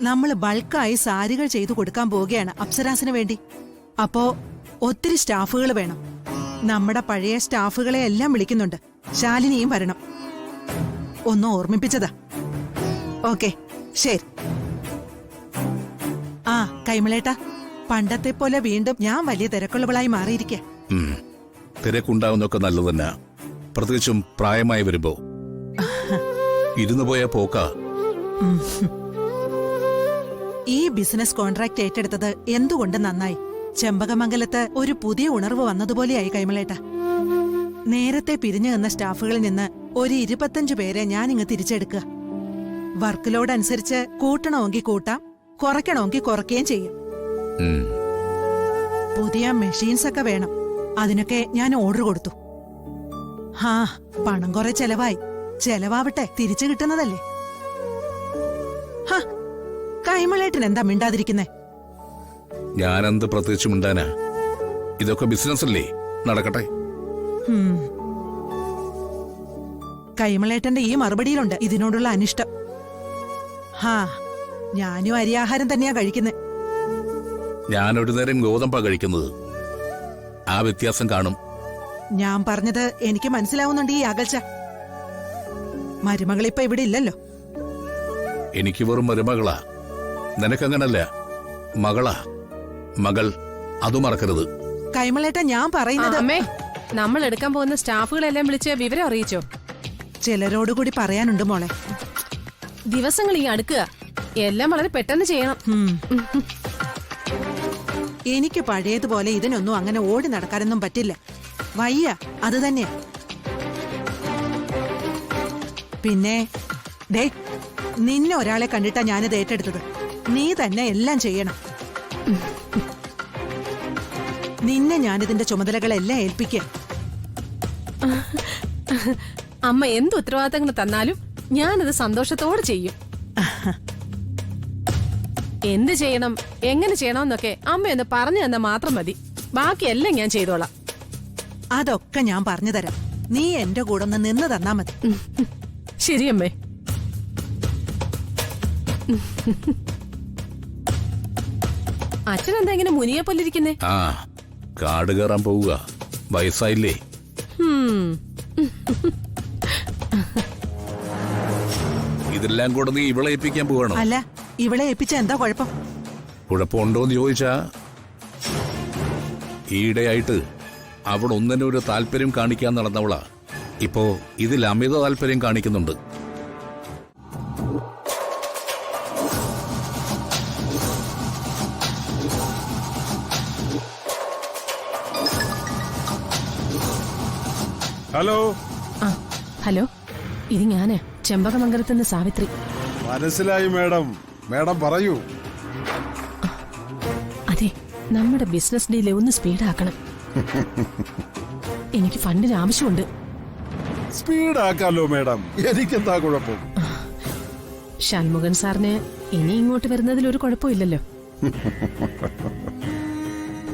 നമ്മൾ ബൾക്കായി സാരികൾ ചെയ്തു കൊടുക്കാൻ പോവുകയാണ് അപ്സരാസിന് വേണ്ടി. അപ്പോ ഒത്തിരി സ്റ്റാഫുകൾ വേണം. നമ്മുടെ പഴയ സ്റ്റാഫുകളെ എല്ലാം വിളിക്കുന്നുണ്ട്. ശാലിനിയും വരണം. ഒന്ന് ഓർമ്മിപ്പിച്ചതാ. ഓക്കെ, ശരി. ആ കൈമളേട്ടാ, പണ്ടത്തെ പോലെ വീണ്ടും ഞാൻ വലിയ തിരക്കുള്ളവളായി മാറിയിരിക്ക. തിരക്കുണ്ടാവുന്നൊക്കെ നല്ലത് തന്നെ, പ്രത്യേകിച്ചും പ്രായമായി വരുമ്പോ. ഇരുന്നു പോയ പോക്ക. ഈ ബിസിനസ് കോൺട്രാക്ട് ഏറ്റെടുത്തത് എന്തുകൊണ്ട് നന്നായി. ചെമ്പകമംഗലത്ത് ഒരു പുതിയ ഉണർവ് വന്നതുപോലെയായി കൈമളേട്ട. നേരത്തെ പിരിഞ്ഞു നിന്ന സ്റ്റാഫുകളിൽ നിന്ന് ഒരു 25 പേരെ ഞാനിങ്ങ് തിരിച്ചെടുക്കുക. വർക്ക് ലോഡ് അനുസരിച്ച് കൂട്ടണമെങ്കിൽ കൂട്ടാം, കുറയ്ക്കണമെങ്കിൽ കുറയ്ക്കുകയും ചെയ്യും. പുതിയ മെഷീൻസ് ഒക്കെ വേണം. അതിനൊക്കെ ഞാൻ ഓർഡർ കൊടുത്തു. ഹാ, പണം കുറെ ചെലവായി. ചെലവാവട്ടെ, തിരിച്ചു കിട്ടുന്നതല്ലേ. ഹാ, കൈമളേട്ടൻ എന്താ മിണ്ടാതിരിക്കുന്നേ? ഞാനെന്ത് പ്രത്യേകിച്ച് മിണ്ടാനാ? ഇതൊക്കെ ബിസിനസ് അല്ലേ, നടക്കട്ടെ. കൈമളേട്ടന്റെ ഈ മറുപടിയിലുണ്ട് ഇതിനോടുള്ള അനിഷ്ടം. ഹാ, ഞാനും അരിയാഹാരം തന്നെയാ കഴിക്കുന്നത്. ഞാനൊരു നേരം ഗോതമ്പാ കഴിക്കുന്നത്. ആ വ്യത്യാസം കാണും. ഞാൻ പറഞ്ഞത് എനിക്ക് മനസ്സിലാവുന്നുണ്ട്. ഈ അകൽച്ച. മരുമകളിപ്പ ഇവിടെ ഇല്ലല്ലോ. എനിക്ക് വെറും മരുമകളാ, നിനക്കങ്ങനല്ല, മകളാ. മകൾ, അത് മറക്കരുത്. കൈമളേട്ട, ഞാൻ പറയുന്നത്. അമ്മേ, നമ്മൾ എടുക്കാൻ പോകുന്ന സ്റ്റാഫുകളെല്ലാം വിളിച്ച് വിവരം അറിയിച്ചോ? ചിലരോടുകൂടി പറയാനുണ്ട് മോളെ. ദിവസങ്ങൾ ഈ അടുക്കുക, എല്ലാം വളരെ പെട്ടെന്ന് ചെയ്യണം. എനിക്ക് പഴയതുപോലെ ഇതിനൊന്നും അങ്ങനെ ഓടി നടക്കാനൊന്നും പറ്റില്ല. വയ്യ, അത് തന്നെയാ. പിന്നെ ദേ, നിന്നെ ഒരാളെ കണ്ടിട്ടാ ഞാനിത് ഏറ്റെടുത്തത്. നീ തന്നെ എല്ലാം ചെയ്യണം. നിന്നെ ഞാനിതിന്റെ ചുമതലകളെല്ലാം ഏൽപ്പിക്കുക. അമ്മ എന്ത് ഉത്തരവാദിത്തങ്ങൾ തന്നാലും ഞാനത് സന്തോഷത്തോടെ ചെയ്യും. എന്ത് ചെയ്യണം, എങ്ങനെ ചെയ്യണമെന്നൊക്കെ അമ്മയൊന്ന് പറഞ്ഞു തന്നാ മാത്രം മതി. ബാക്കിയെല്ലാം ഞാൻ ചെയ്തോളാം. അതൊക്കെ ഞാൻ പറഞ്ഞു തരാം. നീ എന്റെ കൂടെ ഒന്ന് നിന്ന് തന്നാ മതി. ശരി അമ്മേ. അച്ഛനെന്താ ഇങ്ങനെ മുനിയെ പോലിരിക്കുന്നേ? ആ, കാട് കയറാൻ പോവുക. വയസ്സായില്ലേ? ഇതെല്ലാം കൂടെ നീ ഇവളെ ഏൽപ്പിക്കാൻ പോവാണോ? അല്ല, ഇവളെ ഏൽപ്പിച്ച എന്താ കുഴപ്പം? കുഴപ്പമുണ്ടോന്ന് ചോദിച്ചാ, ഈയിടെയായിട്ട് അവൾ ഒന്നിനൊരു താല്പര്യം കാണിക്കാൻ നടന്നവളാ. ഇപ്പോ ഇതിൽ അമിത താല്പര്യം കാണിക്കുന്നുണ്ട്. ഹലോ. ഹലോ, ഇത് ഞാന് ചെമ്പകമംഗലത്തുനിന്ന് സാവിത്രി. മനസ്സിലായി മേഡം. മേഡം പറയൂ. അതെ, നമ്മുടെ ബിസിനസ് ഡീല് ഒന്ന് സ്പീഡാക്കണം. എനിക്ക് ഫണ്ടിന് ആവശ്യമുണ്ട്. സ്പീഡാക്കാലോ മേഡം, എനിക്കെന്താ കുഴപ്പം? ഷൺമുഖൻ സാറിന് ഇനി ഇങ്ങോട്ട് വരുന്നതിൽ ഒരു കുഴപ്പമില്ലല്ലോ.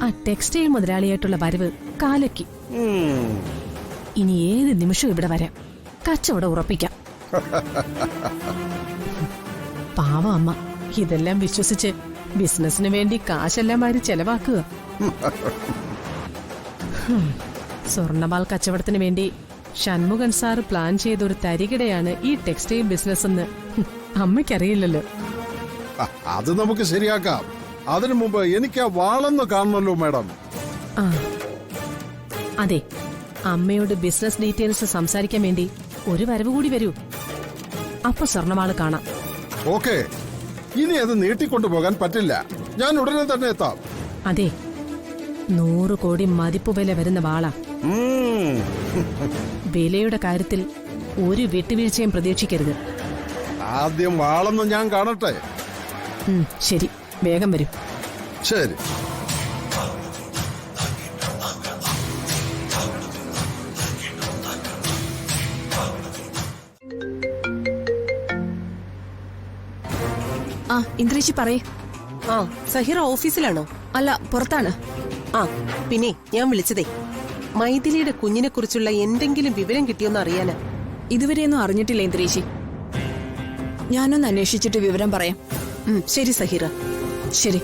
ആ ടെക്സ്റ്റൈൽ മുതലാളിയായിട്ടുള്ള വരവ് കാലയ്ക്ക്. ഇനി ഏത് നിമിഷവും ഇവിടെ വരാം. കച്ചവടം ഉറപ്പിക്കാം. പാവം അമ്മ ഇതെല്ലാം വിശ്വസിച്ച് ബിസിനസിന് വേണ്ടി കാശെല്ലാം വാരി ചെലവാക്കുക. സ്വർണമാൽ കച്ചവടത്തിന് വേണ്ടി ഷൺമുഖൻ സാർ പ്ലാൻ ചെയ്തൊരു തരികിടയാണ് ഈ ടെക്സ്റ്റൈൽ ബിസിനസ് എന്ന് അമ്മയ്ക്കറിയില്ലല്ലോ. അത് നമുക്ക് ശരിയാക്കാം. അതിനു മുമ്പ് എനിക്ക് ആ വാളൊന്ന് കാണണമല്ലോ മേഡം. അതെ, അമ്മയോട് ബിസിനസ് ഡീറ്റെയിൽസ് സംസാരിക്കാൻ വേണ്ടി ഒരു വരവ് കൂടി വരൂ. അപ്പൊ സ്വർണമാള് കാണാം. ഓക്കെ, ഇനി അത് നീട്ടിക്കൊണ്ടുപോകാൻ പറ്റില്ല. ഞാൻ ഉടനെ തന്നെ എത്താം. അതെ, 100 കോടി മതിപ്പ് വില വരുന്ന വാളാ. വിലയുടെ കാര്യത്തിൽ ഒരു വിട്ടുവീഴ്ചയും പ്രതീക്ഷിക്കരുത്. ആദ്യം വാളൊന്ന് ഞാൻ കാണട്ടെ. ശരി, വേഗം വരൂ. ശരി. ആ, ഇന്ദ്രേശി പറയേ. ആ, സഹിറ ഓഫീസിലാണോ? അല്ല, പുറത്താണ്. ആ, പിന്നെ ഞാൻ വിളിച്ചതേ, മൈഥിലിയുടെ കുഞ്ഞിനെ കുറിച്ചുള്ള എന്തെങ്കിലും വിവരം കിട്ടിയോന്ന് അറിയാനാ. ഇതുവരെയൊന്നും അറിഞ്ഞിട്ടില്ല ഇന്ദ്രേശി. ഞാനൊന്ന് അന്വേഷിച്ചിട്ട് വിവരം പറയാം. ശരി സഹീറ. ശരി.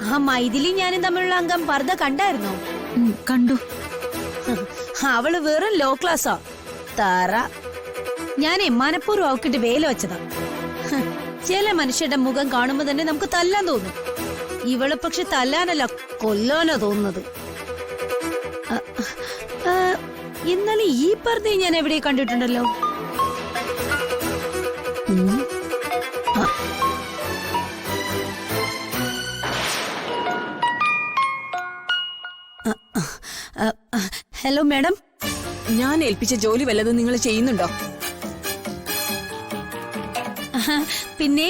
ആ മൈഥിലി ഞാനും തമ്മിലുള്ള അംഗം പർദ്ദ കണ്ടായിരുന്നോ? കണ്ടു. അവള് വെറും ലോ ക്ലാസ്സാ. തറ. ഞാൻ മനഃപൂർവ്വം അവക്കിട്ട് വേല വെച്ചതാ. ചില മനുഷ്യരുടെ മുഖം കാണുമ്പോ തന്നെ നമുക്ക് തല്ലാൻ തോന്നും. ഇവള് പക്ഷെ തല്ലാനല്ല, കൊല്ലാനോ തോന്നുന്നത്. എന്നാലും ഈ പർദ്ദയും ഞാൻ എവിടെ കണ്ടിട്ടുണ്ടല്ലോ. ഹലോ മാഡം, ഞാൻ ഏൽപ്പിച്ച ജോലി വല്ലതും നിങ്ങൾ ചെയ്യുന്നുണ്ടോ? പിന്നെ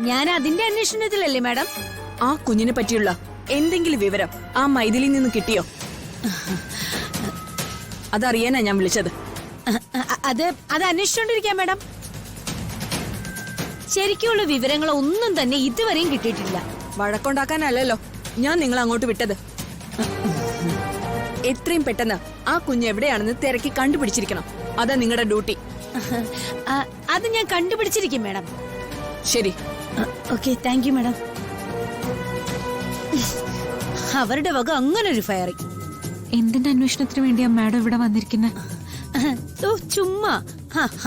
ഞാൻ അതിന്റെ അന്വേഷണത്തിലല്ലേ മാഡം. ആ കുഞ്ഞിനെ പറ്റിയുള്ള എന്തെങ്കിലും വിവരം ആ മൈഥിലിയിൽ നിന്ന് കിട്ടിയോ? അതറിയാനാ ഞാൻ വിളിച്ചത്. അത് അന്വേഷിച്ചോണ്ടിരിക്കാം മാഡം. ശരിക്കുള്ള വിവരങ്ങളൊന്നും തന്നെ ഇതുവരെയും കിട്ടിയിട്ടില്ല. വഴക്കുണ്ടാക്കാനല്ലല്ലോ ഞാൻ നിങ്ങൾ അങ്ങോട്ട് വിട്ടത്. എത്രയും പെട്ടെന്ന് ആ കുഞ്ഞ് എവിടെയാണെന്ന് തിരക്കി കണ്ടുപിടിച്ചിരിക്കണം. അതാ നിങ്ങളുടെ ഡ്യൂട്ടി. അത് ഞാൻ കണ്ടുപിടിച്ചിരിക്കും മാഡം. ശരി. Okay, thank you madam. അവരുടെ വക അങ്ങനൊരു ഫയറിംഗ്. എന്തിന്റെ അന്വേഷണത്തിന് വേണ്ടിയാ മാഡം ഇവിടെ വന്നിരിക്കുന്നത്? ചുമ്മാ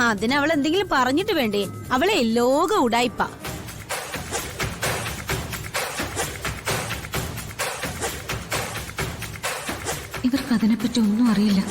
അതിന് അവൾ എന്തെങ്കിലും പറഞ്ഞിട്ട് വേണ്ടേ? അവളെ ലോക ഉടായിപ്പാ. ഇവർക്ക് അതിനെപ്പറ്റി ഒന്നും അറിയില്ല.